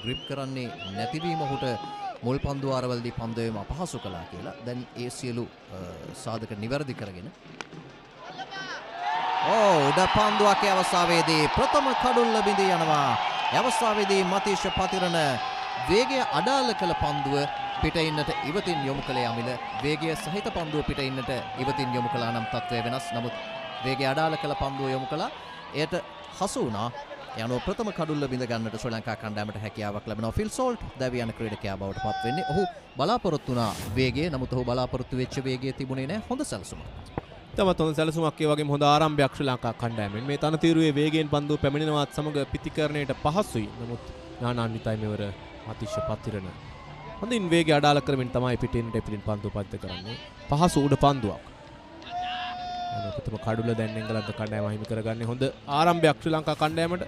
Grip කරන්නේ නැතිවීම ඔහුට මුල් පන්දු ආරවලදී පන්දුවේම අපහසු කළා කියලා. දැන් ඒ සියලු සාධක නිවැරදි කරගෙන උඩ පන්දුවක් ඒ අවස්ථාවේදී ප්‍රථම කඩුල්ල බිඳී යනවා. ඒ අවස්ථාවේදී මතීෂ පතිරණ වේගය අඩාල කළ පන්දුව පිට ඉන්නට ඉවතින් යොමු කළේ අමිල. වේගය සහිත පන්දුව පිට ඉන්නට ඉවතින් යොමු කළා නම් තත්ත්වය වෙනස්. නමුත් වේගය අඩාල කළ පන්දුව යොමු කළා. එයට හසු වුණා. යනුව ප්‍රථම කඩුල්ල බිඳ ගන්නට ශ්‍රී ලංකා කණ්ඩායමට හැකියාවක් ලැබෙනවා. ෆිල් සෝල්ට් දැවි යන ක්‍රීඩකයා බවට පත් වෙන්නේ. ඔහු බලාපොරොත්තු වුණා වේගය. නමුත් ඔහු බලාපොරොත්තු වෙච්ච වේගය තිබුණේ නැහැ. හොඳ සැලසුමක්. තමත් හොඳ සැලසුමක්. ඒ වගේම හොඳ ආරම්භයක් ශ්‍රී ලංකා කණ්ඩායමෙන්. මේ තනතිරුවේ වේගයෙන් පන්දුව පැමිණෙනවත් සමග පිතිකරණයට පහසුයි. නමුත් නානාන්විතයි මෙවර මතීෂ පතිරණ. හොඳින් වේගය අඩාල කරමින් තමයි පිටින් පන්දුව පද්ද කරන්නේ. පහසු උඩ පන්දුවක්. ප්‍රථම කඩුල්ල දැන් එංගලන්ත කණ්ඩායම හිමි කරගන්නේ. හොඳ ආරම්භයක් ශ්‍රී ලංකා කණ්ඩායමට.